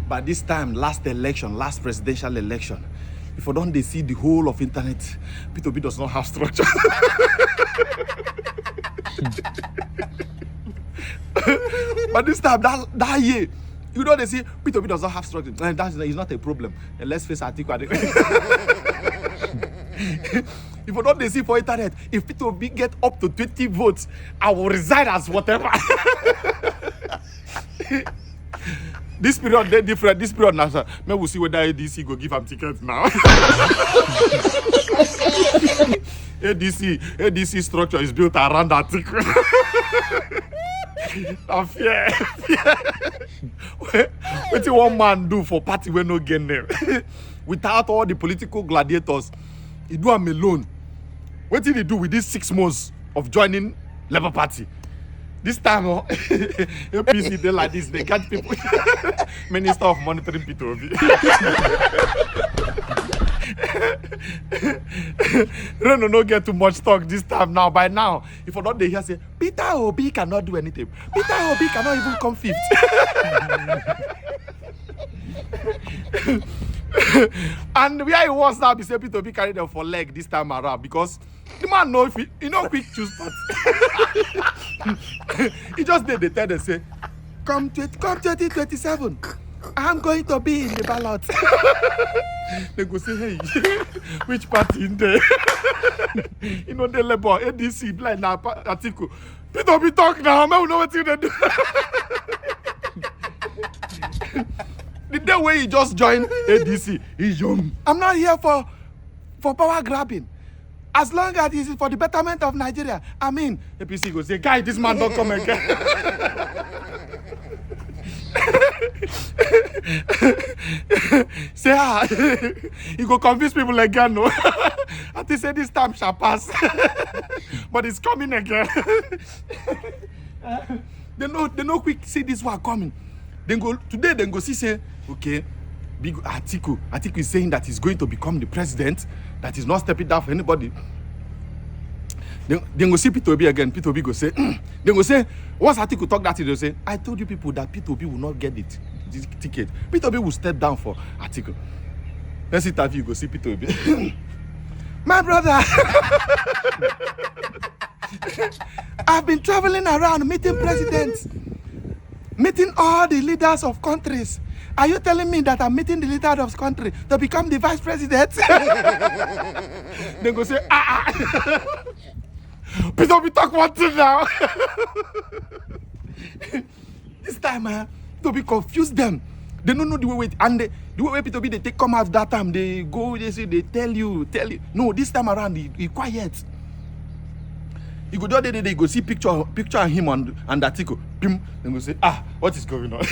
But this time, last presidential election, if I don't they see the whole of internet, Peter Obi does not have structure. But this time, that year, you know they see Peter Obi does not have structure. And that is not a problem. And let's face Atiku. If I don't they see for internet, if Peter Obi get up to 20 votes, I will resign as whatever. This period, they're different. This period now, sir. Maybe we'll see whether ADC go give him tickets now. ADC structure is built around that ticket. Fear. What do one man do for party when no gain there? Without all the political gladiators, he do him alone. What did he do with these 6 months of joining Labour Party? This time, APC, they like this. They catch people. Minister of Monitoring, Peter Obi. Reno no get too much talk this time now. By now, if I don't they hear say, Peter Obi cannot do anything. Peter Obi cannot even come 5th. And where he was now, be say Peter Obi carry them for leg this time around because the man know if he know quick choose party. He just did the tell them say, come 2027, I'm going to be in the ballot. They go say, hey, which party in there? You know the Labour, ADC, blind now, Atiku. Peter Obi talk now, man, we know what they do. The day where he just joined ADC, he's young. I'm not here for power grabbing. As long as this is for the betterment of Nigeria. I mean, APC go say, guy, this man don't come again. Say, he go convince people again, no? And they say this time shall pass. But it's coming again. They know quick see this one coming. Then go today, then go see say, okay, big Atiku is saying that he's going to become the president, that he's not stepping down for anybody. Then go see Peter Obi again. Peter Obi go say, then go say, once Atiku talk that, they'll say, I told you people that Peter Obi will not get the ticket. Peter Obi will step down for Atiku. Let's interview, go see Peter Obi. My brother, I've been traveling around meeting presidents, meeting all the leaders of countries. Are you telling me that I'm meeting the leader of the country to become the vice president? They go say, Peter Obi talk one thing now. This time, Peter Obi confuse them. They don't know the way, and the way Peter Obi they take come out that time, they go, they say, they tell you. No, this time around, he quiet. You go there, they go see picture of him and Atiku. Then go say, what is going on?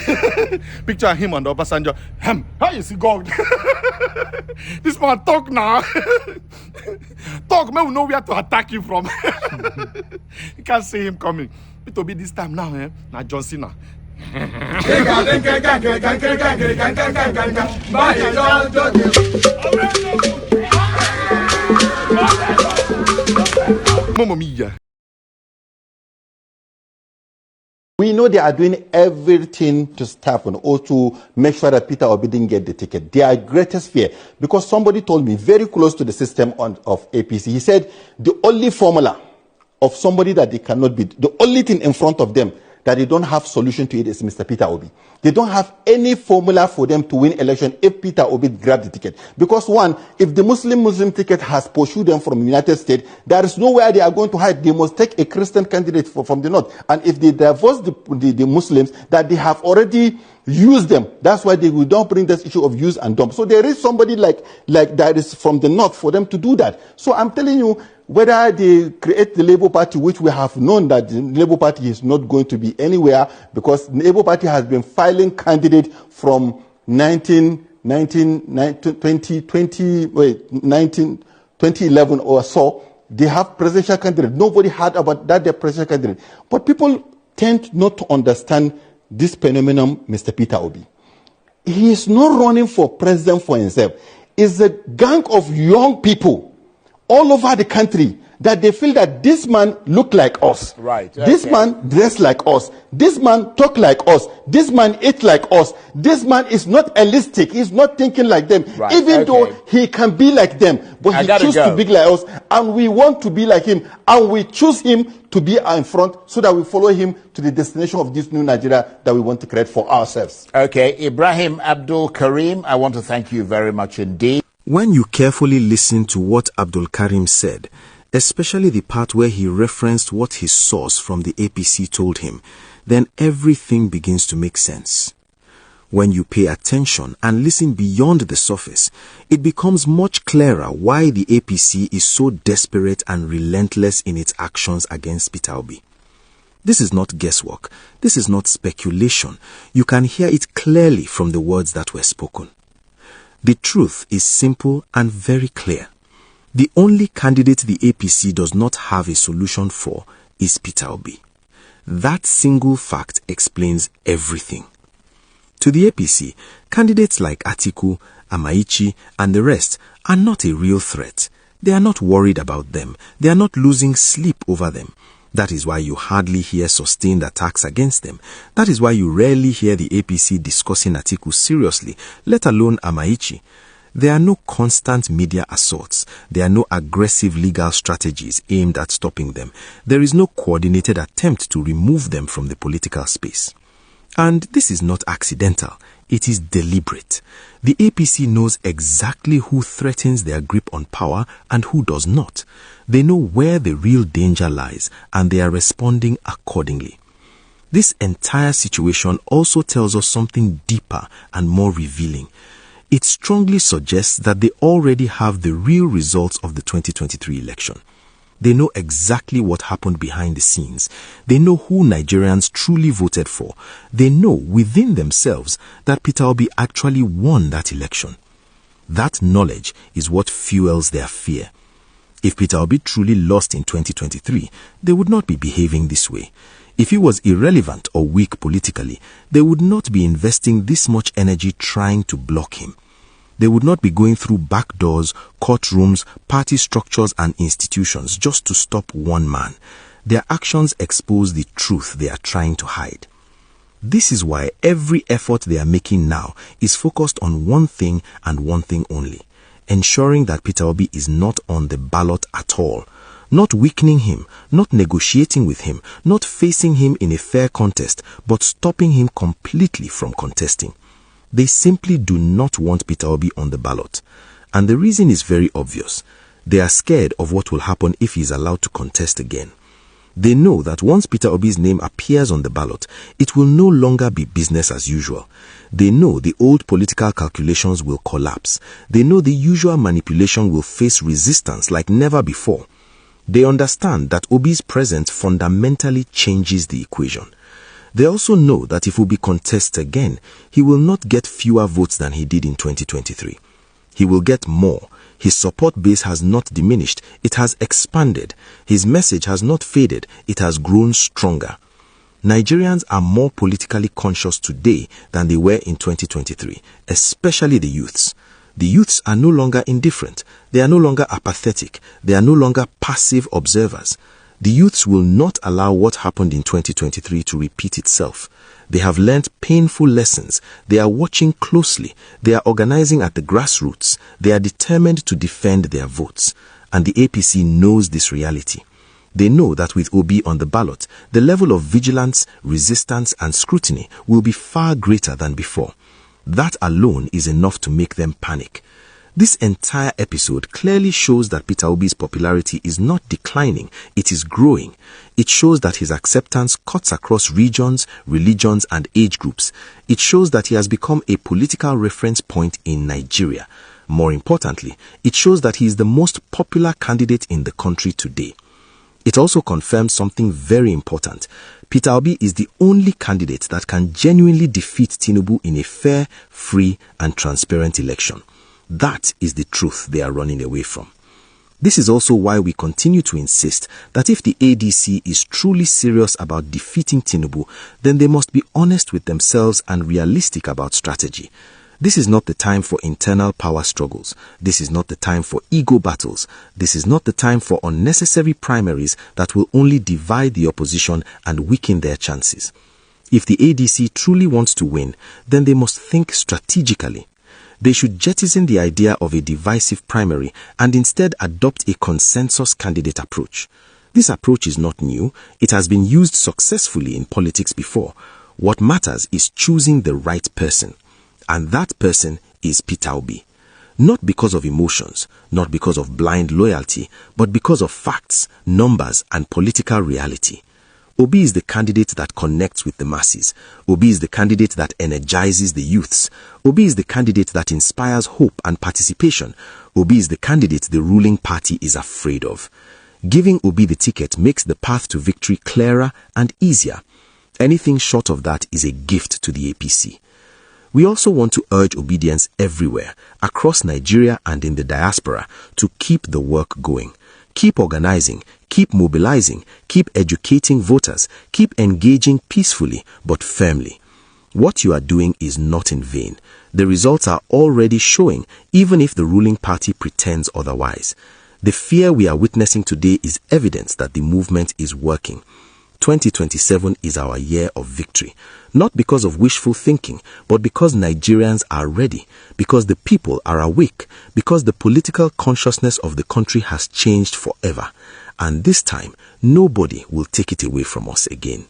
Picture of him and Obasanjo. How you see God? This man talk now. Talk, man, we know where to attack him from. You can't see him coming. It will be this time now, now John Cena. Mamma mia. We know they are doing everything to stop or to make sure that Peter Obi didn't get the ticket. Their greatest fear, because somebody told me very close to the system of APC, he said the only formula of somebody that they cannot beat, the only thing in front of them that they don't have solution to it is Mr. Peter Obi. They don't have any formula for them to win election if Peter Obi grabs the ticket. Because one, if the Muslim ticket has pursued them from the United States, there is nowhere they are going to hide. They must take a Christian candidate from the north. And if they divorce the Muslims, that they have already used them, that's why they will not bring this issue of use and dump. So there is somebody like that is from the north for them to do that. So I'm telling you, whether they create the Labour Party, which we have known that the Labour Party is not going to be anywhere, because the Labour Party has been filing candidates from 2011 or so. They have presidential candidates. Nobody heard about that, their presidential candidate. But people tend not to understand this phenomenon, Mr. Peter Obi. He is not running for president for himself. It's a gang of young people all over the country that they feel that this man look like us. Right. This man dress like us. This man talk like us. This man eat like us. This man is not holistic. He's not thinking like them. Right. Even though he can be like them, but he chooses to be like us, and we want to be like him, and we choose him to be in front so that we follow him to the destination of this new Nigeria that we want to create for ourselves. Okay, Ibrahim Abdul Karim, I want to thank you very much indeed. When you carefully listen to what Abdul Karim said, especially the part where he referenced what his source from the APC told him, then everything begins to make sense. When you pay attention and listen beyond the surface, it becomes much clearer why the APC is so desperate and relentless in its actions against Peter Obi. This is not guesswork. This is not speculation. You can hear it clearly from the words that were spoken. The truth is simple and very clear. The only candidate the APC does not have a solution for is Peter Obi. That single fact explains everything. To the APC, candidates like Atiku, Amaichi, and the rest are not a real threat. They are not worried about them. They are not losing sleep over them. That is why you hardly hear sustained attacks against them. That is why you rarely hear the APC discussing Atiku seriously, let alone Amaichi. There are no constant media assaults. There are no aggressive legal strategies aimed at stopping them. There is no coordinated attempt to remove them from the political space. And this is not accidental. It is deliberate. The APC knows exactly who threatens their grip on power and who does not. They know where the real danger lies, and they are responding accordingly. This entire situation also tells us something deeper and more revealing. It strongly suggests that they already have the real results of the 2023 election. They know exactly what happened behind the scenes. They know who Nigerians truly voted for. They know within themselves that Peter Obi actually won that election. That knowledge is what fuels their fear. If Peter Obi truly lost in 2023, they would not be behaving this way. If he was irrelevant or weak politically, they would not be investing this much energy trying to block him. They would not be going through back doors, courtrooms, party structures and institutions just to stop one man. Their actions expose the truth they are trying to hide. This is why every effort they are making now is focused on one thing and one thing only: ensuring that Peter Obi is not on the ballot at all. Not weakening him, not negotiating with him, not facing him in a fair contest, but stopping him completely from contesting. They simply do not want Peter Obi on the ballot. And the reason is very obvious. They are scared of what will happen if he is allowed to contest again. They know that once Peter Obi's name appears on the ballot, it will no longer be business as usual. They know the old political calculations will collapse. They know the usual manipulation will face resistance like never before. They understand that Obi's presence fundamentally changes the equation. They also know that if Obi contests again, he will not get fewer votes than he did in 2023. He will get more. His support base has not diminished, it has expanded. His message has not faded, it has grown stronger. Nigerians are more politically conscious today than they were in 2023, especially the youths. The youths are no longer indifferent. They are no longer apathetic. They are no longer passive observers. The youths will not allow what happened in 2023 to repeat itself. They have learnt painful lessons. They are watching closely. They are organizing at the grassroots. They are determined to defend their votes. And the APC knows this reality. They know that with Obi on the ballot, the level of vigilance, resistance, and scrutiny will be far greater than before. That alone is enough to make them panic. This entire episode clearly shows that Peter Obi's popularity is not declining, it is growing. It shows that his acceptance cuts across regions, religions, and age groups. It shows that he has become a political reference point in Nigeria. More importantly, it shows that he is the most popular candidate in the country today. It also confirms something very important. Peter Obi is the only candidate that can genuinely defeat Tinubu in a fair, free, and transparent election. That is the truth they are running away from. This is also why we continue to insist that if the ADC is truly serious about defeating Tinubu, then they must be honest with themselves and realistic about strategy. This is not the time for internal power struggles. This is not the time for ego battles. This is not the time for unnecessary primaries that will only divide the opposition and weaken their chances. If the ADC truly wants to win, then they must think strategically. They should jettison the idea of a divisive primary and instead adopt a consensus candidate approach. This approach is not new. It has been used successfully in politics before. What matters is choosing the right person. And that person is Peter Obi. Not because of emotions, not because of blind loyalty, but because of facts, numbers, and political reality. Obi is the candidate that connects with the masses. Obi is the candidate that energizes the youths. Obi is the candidate that inspires hope and participation. Obi is the candidate the ruling party is afraid of. Giving Obi the ticket makes the path to victory clearer and easier. Anything short of that is a gift to the APC. We also want to urge obedience everywhere, across Nigeria and in the diaspora, to keep the work going. Keep organizing, keep mobilizing, keep educating voters, keep engaging peacefully but firmly. What you are doing is not in vain. The results are already showing, even if the ruling party pretends otherwise. The fear we are witnessing today is evidence that the movement is working. 2027 is our year of victory, not because of wishful thinking, but because Nigerians are ready, because the people are awake, because the political consciousness of the country has changed forever. And this time, nobody will take it away from us again.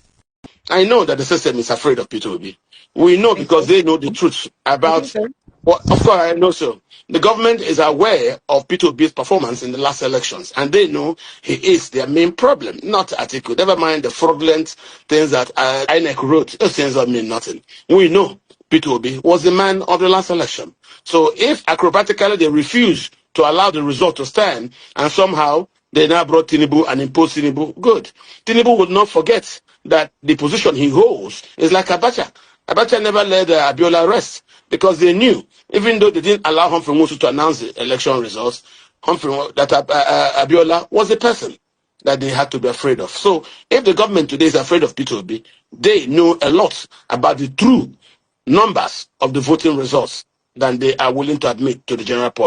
I know that the system is afraid of Peter Obi. We know because they know the truth about what, of course, I know so. The government is aware of Peter Obi's performance in the last elections, and they know he is their main problem, not Atiku. Never mind the fraudulent things that INEC wrote. Those things don't mean nothing. We know Peter Obi was the man of the last election. So if acrobatically they refuse to allow the result to stand, and somehow they now brought Tinubu and imposed Tinubu, good. Tinubu would not forget that the position he holds is like Abacha. Abacha never let Abiola rest because they knew, even though they didn't allow Humphrey Musu to announce the election results, Abiola was the person that they had to be afraid of. So if the government today is afraid of Peter Obi, they know a lot about the true numbers of the voting results than they are willing to admit to the general public.